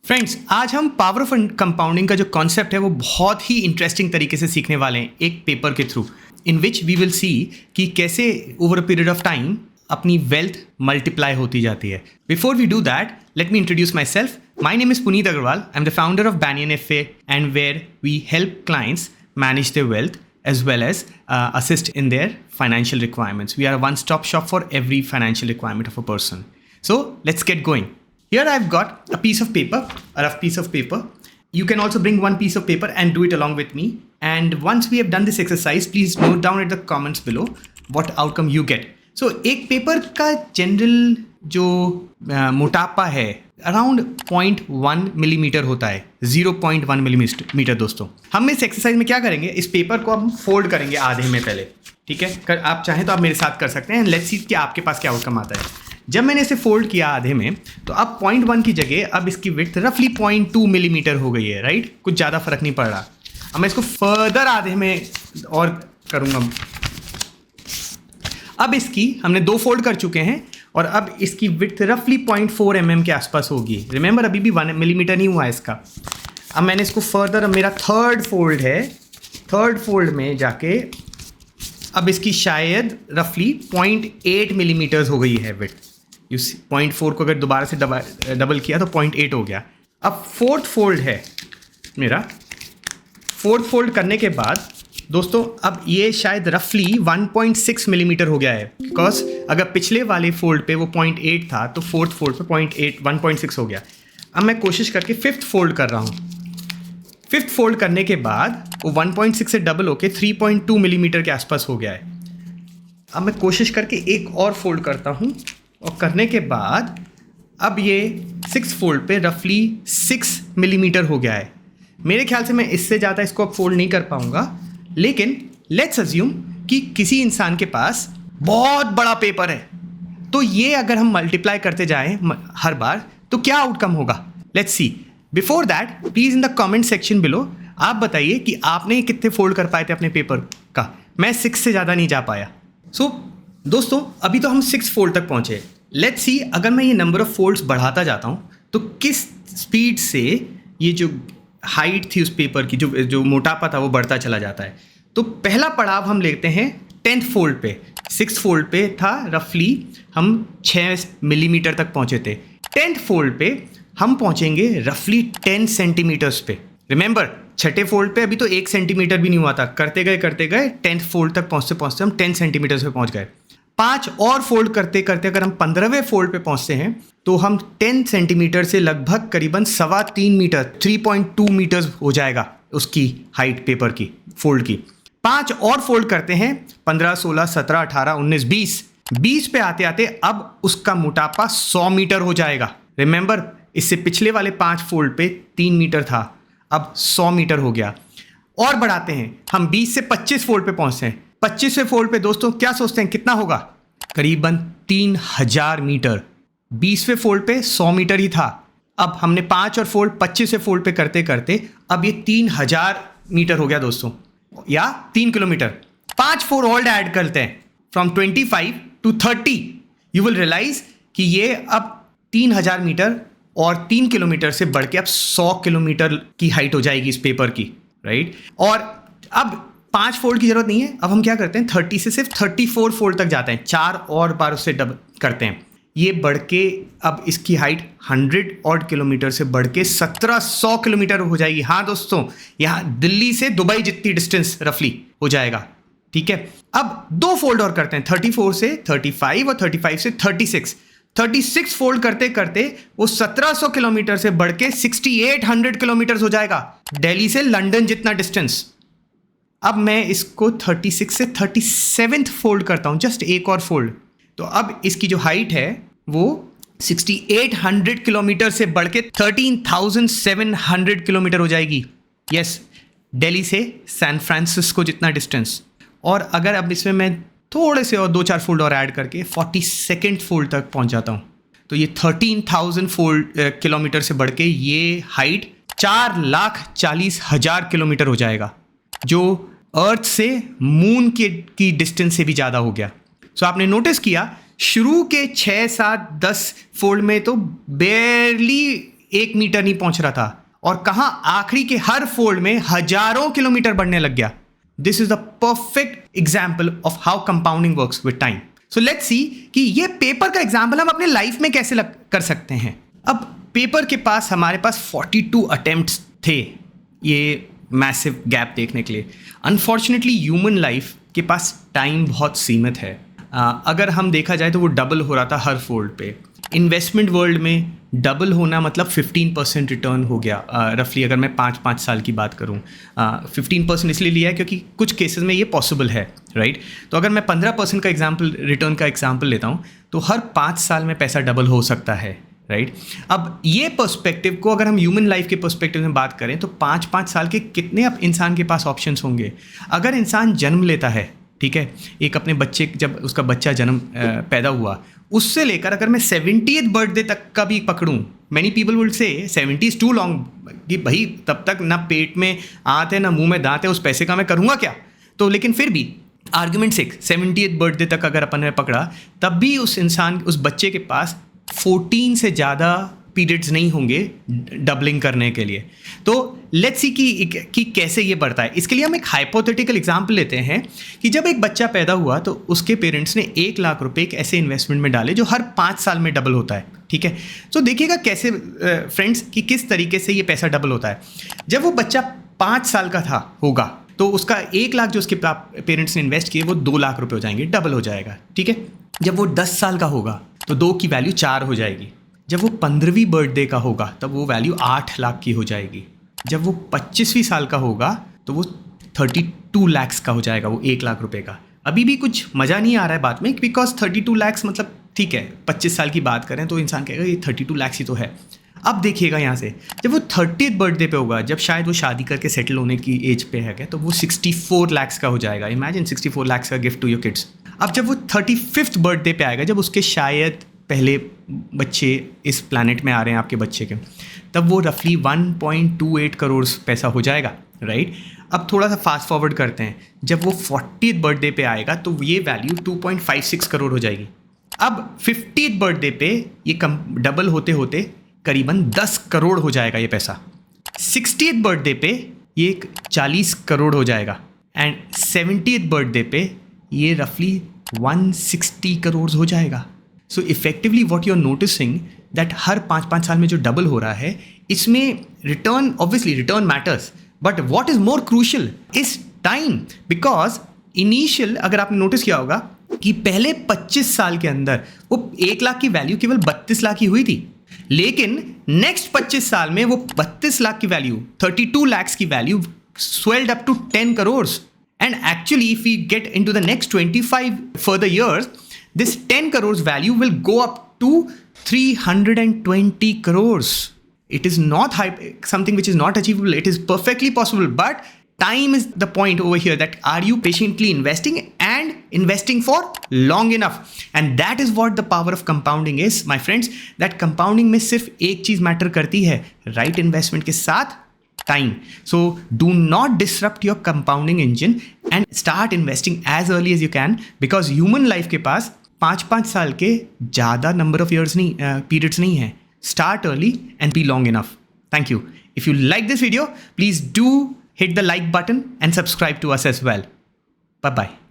Friends, आज हम power of compounding का जो कॉन्सेप्ट है वो बहुत ही इंटरेस्टिंग तरीके से सीखने वाले हैं एक पेपर के through, in which we will see कि कैसे over a period of time अपनी वेल्थ मल्टीप्लाई होती जाती है. Before we do that, let me introduce myself. My name is Puneet Agarwal. I am the founder of Banyan FA and where we help clients manage their wealth as well as assist in their financial requirements. We are a one-stop shop for every financial requirement of a person. So let's get going. Here I've got a piece of paper, a rough piece of paper. You can also bring one piece of paper and do it along with me. And once we have done this exercise, please note down in the comments below what outcome you get. So एक paper का general जो मोटापा है around 0.1 millimetre होता है. 0.1 millimetre. दोस्तों, हम इस एक्सरसाइज में क्या करेंगे, इस पेपर को हम फोल्ड करेंगे आधे में पहले. ठीक है, आप चाहें तो आप मेरे साथ कर सकते हैं. लेट्स सी कि आपके पास क्या आउटकम आता है. जब मैंने इसे फोल्ड किया आधे में, तो अब 0.1 की जगह अब इसकी विड्थ रफली 0.2 मिलीमीटर हो गई है. राइट, कुछ ज़्यादा फर्क नहीं पड़ रहा. अब मैं इसको फर्दर आधे में और करूँगा. अब इसकी हमने 2 फोल्ड कर चुके हैं और अब इसकी विड्थ रफली 0.4 mm के आसपास होगी. रिमेंबर, अभी भी 1 मिलीमीटर नहीं हुआ इसका. अब मैंने इसको फर्दर, अब मेरा थर्ड फोल्ड है, थर्ड फोल्ड में जाके अब इसकी शायद रफली 0.8 मिलीमीटर्स हो गई है विड्थ. यू सी, 0.4 को अगर दोबारा से डबल किया तो 0.8 हो गया. अब फोर्थ फोल्ड है मेरा. फोर्थ फोल्ड करने के बाद दोस्तों अब ये शायद रफली 1.6 मिलीमीटर हो गया है. बिकॉज अगर पिछले वाले फोल्ड पे वो 0.8 था तो फोर्थ फोल्ड पे 1.6 हो गया. अब मैं कोशिश करके फिफ्थ फोल्ड कर रहा हूँ. फिफ्थ फोल्ड करने के बाद वो 1.6 से डबल होके 3.2 मिलीमीटर के आसपास हो गया है. अब मैं कोशिश करके एक और फोल्ड करता हूँ और करने के बाद अब ये 6 फोल्ड पे रफली 6 मिलीमीटर हो गया है. मेरे ख्याल से मैं इससे ज़्यादा इसको अब फोल्ड नहीं कर पाऊँगा. लेकिन लेट्स अज्यूम कि किसी इंसान के पास बहुत बड़ा पेपर है, तो ये अगर हम मल्टीप्लाई करते जाएं हर बार तो क्या आउटकम होगा. Let's see. Before that, please in the comment section below आप बताइए कि आपने कितने फोल्ड कर पाए थे अपने पेपर का. मैं 6 से ज़्यादा नहीं जा पाया. सो दोस्तों, अभी तो हम 6 फोल्ड तक पहुँचे. लेट्स सी, अगर मैं ये नंबर ऑफ फोल्ड्स बढ़ाता जाता हूँ तो किस स्पीड से ये जो हाइट थी उस पेपर की, जो मोटापा था, वो बढ़ता चला जाता है. तो पहला पड़ाव हम लेते हैं 10th फोल्ड पे. 6th फोल्ड पे था रफली हम 6 मिलीमीटर तक पहुँचे थे. 10th फोल्ड पे हम पहुँचेंगे रफली 10 सेंटीमीटर्स पे. रिमेंबर, छठे फोल्ड पे अभी तो 1 सेंटीमीटर भी नहीं हुआ था. करते गए 10th फोल्ड तक पहुँचते पहुँचते हम 10 सेंटीमीटर्स पे पहुँच गए. 5 और फोल्ड करते करते अगर हम 15वें फोल्ड पे पहुँचते हैं तो हम 10 सेंटीमीटर से लगभग करीबन 3.25 मीटर 3.2 मीटर्स हो जाएगा उसकी हाइट पेपर की फोल्ड की. 5 और फोल्ड करते हैं, 15, 16, 17, 18, 19, 20 पे आते आते अब उसका मोटापा 100 मीटर हो जाएगा. रिमेंबर, इससे पिछले वाले 5 फोल्ड पे 3 मीटर था, अब 100 मीटर हो गया. और बढ़ाते हैं, हम 20 से 25 फोल्ड पे पहुंचते हैं. 25वें फोल्ड पे दोस्तों क्या सोचते हैं कितना होगा? करीबन 3000 मीटर. 20वें फोल्ड पे 100 मीटर ही था. अब हमने 5 और फोल्ड 25वें फोल्ड पे करते करते अब ये 3000 मीटर हो गया दोस्तों, या 3 किलोमीटर. 5 फोल्ड और ऐड करते हैं from 25 to 30. You will realise कि ये अब 3000 मीटर और 3 किलोमीटर से बढ़ के अब 100 किलोमीटर की हाइट हो जाएगी इस पेपर की. राइट, और अब 5 फोल्ड की जरूरत नहीं है. अब हम क्या करते हैं, 30 से सिर्फ 34 फोल्ड तक जाते हैं. 4 और बार उससे डबल करते हैं. ये बढ़ के अब इसकी हाइट 100 ऑड किलोमीटर से बढ़ के 1700 किलोमीटर हो जाएगी. हाँ दोस्तों, यहाँ दिल्ली से दुबई जितनी डिस्टेंस रफली हो जाएगा. ठीक है, अब 2 फोल्ड और करते हैं, 34 से 35 और 35 से 36 फोल्ड करते करते वो 1700 किलोमीटर से बढ़ के 6800 किलोमीटर हो जाएगा. दिल्ली से लंदन जितना डिस्टेंस. अब मैं इसको 36 से 37th फोल्ड करता हूँ, जस्ट एक और फोल्ड. तो अब इसकी जो हाइट है वो 6800 किलोमीटर से बढ़ के 13700 किलोमीटर हो जाएगी. यस, दिल्ली से सैन फ्रांसिस्को जितना डिस्टेंस. और अगर अब इसमें मैं थोड़े से और 2-4 फोल्ड और ऐड करके 42nd फोल्ड तक पहुंच जाता हूं, तो ये 13,000 किलोमीटर से बढ़ के ये हाइट 4,40,000 किलोमीटर हो जाएगा, जो अर्थ से मून की डिस्टेंस से भी ज़्यादा हो गया. सो आपने नोटिस किया शुरू के 6, 7, 10 फोल्ड में तो बेयरली 1 मीटर नहीं पहुंच रहा था, और कहां आखिरी के हर फोल्ड में हजारों किलोमीटर बढ़ने लग गया। This is the perfect example of how compounding works with time. So let's see कि ये पेपर का एग्जाम्पल हम अपने लाइफ में कैसे कर सकते हैं। अब पेपर के पास हमारे पास 42 अटेम्प्ट्स थे ये मैसिव गैप देखने के लिए। अनफॉर्चुनेटली ह्यूमन लाइफ के पास टाइम बहुत सीमित है। अगर हम देखा जाए तो वो डबल हो रहा था हर फोल्ड पे। इन्वेस्टमेंट वर्ल्ड में डबल होना मतलब 15% रिटर्न हो गया रफली, अगर मैं 5 साल की बात करूं। 15% इसलिए लिया है क्योंकि कुछ केसेस में ये पॉसिबल है, राइट। तो अगर मैं 15% का रिटर्न का एग्जाम्पल लेता हूं तो हर 5 साल में पैसा डबल हो सकता है, राइट। अब ये पर्सपेक्टिव को अगर हम ह्यूमन लाइफ के पर्सपेक्टिव में बात करें तो 5 साल के कितने अब इंसान के पास ऑप्शंस होंगे। अगर इंसान जन्म लेता है, ठीक है, एक अपने बच्चे, जब उसका बच्चा पैदा हुआ, उससे लेकर अगर मैं 70th बर्थडे तक का भी पकड़ूं, many people will say 70 is to long, कि भाई तब तक ना पेट में आंत है ना मुंह में दांत है, उस पैसे का मैं करूँगा क्या। तो लेकिन फिर भी आर्ग्यूमेंट से 70th बर्थडे तक अगर अपन ने पकड़ा, तब भी उस इंसान, उस बच्चे के पास 14 से ज़्यादा पीरियड्स नहीं होंगे डबलिंग करने के लिए। तो लेट्स सी कि कैसे ये बढ़ता है। इसके लिए हम एक हाइपोथेटिकल एग्जांपल लेते हैं कि जब एक बच्चा पैदा हुआ तो उसके पेरेंट्स ने 1 लाख रुपए एक ऐसे इन्वेस्टमेंट में डाले जो हर 5 साल में डबल होता है, ठीक है। तो देखिएगा कैसे फ्रेंड्स कि किस तरीके से ये पैसा डबल होता है। जब वो बच्चा 5 साल का होगा तो उसका 1 लाख जो उसके पेरेंट्स ने इन्वेस्ट किए वो 2 लाख रुपए हो जाएंगे, डबल हो जाएगा, ठीक है। जब वो 10 साल का होगा तो 2 की वैल्यू 4 हो जाएगी। जब वो 15वीं बर्थडे का होगा तब वो वैल्यू 8 लाख की हो जाएगी। जब वो 25वीं साल का होगा तो वो 32 लाख का हो जाएगा, वो 1 लाख रुपए का। अभी भी कुछ मज़ा नहीं आ रहा है बात में, बिकॉज 32 लाख मतलब ठीक है, 25 साल की बात करें तो इंसान कहेगा ये 32 लाख ही तो है। अब देखिएगा यहाँ से, जब वो 30th बर्थडे पे होगा, जब शायद वो शादी करके सेटल होने की एज पे है, तो वो 64 लाख का हो जाएगा। इमेजिन 64 लाख का गिफ्ट टू योर किड्स। अब जब वो 35th बर्थडे पे आएगा, जब उसके शायद पहले बच्चे इस प्लैनेट में आ रहे हैं आपके बच्चे के, तब वो रफली 1.28 करोड़ पैसा हो जाएगा, राइट। अब थोड़ा सा फास्ट फॉरवर्ड करते हैं, जब वो 40th बर्थडे पे आएगा तो ये वैल्यू 2.56 करोड़ हो जाएगी। अब 50th बर्थडे पे ये डबल होते होते करीबन 10 करोड़ हो जाएगा ये पैसा। 60th बर्थडे पे ये 40 करोड़ हो जाएगा, एंड 70th बर्थडे पे ये रफली 160 करोड़ हो जाएगा। So effectively what you are noticing that हर 5 साल में जो डबल हो रहा है, इसमें return, obviously return matters, but what is more crucial is time. Because initial, अगर आपने नोटिस किया होगा कि पहले 25 साल के अंदर वो 1 लाख की वैल्यू केवल 32 लाख की हुई थी, लेकिन नेक्स्ट 25 साल में वो 32 लाख की वैल्यू, 32 लाख की value swelled up to 10 crores. And actually, if we get into the next 25 further years, this 10 crores value will go up to 320 crores. It is not something which is not achievable. It is perfectly possible. But time is the point over here, that are you patiently investing and investing for long enough? And that is what the power of compounding is, my friends. That compounding में सिर्फ एक चीज matter करती है, right investment के साथ time. So do not disrupt your compounding engine and start investing as early as you can, because human life के पास 5 साल के ज़्यादा number of years नहीं, periods नहीं है. Start early and be long enough. Thank you. If you like this video, please do hit the like button and subscribe to us as well. Bye-bye.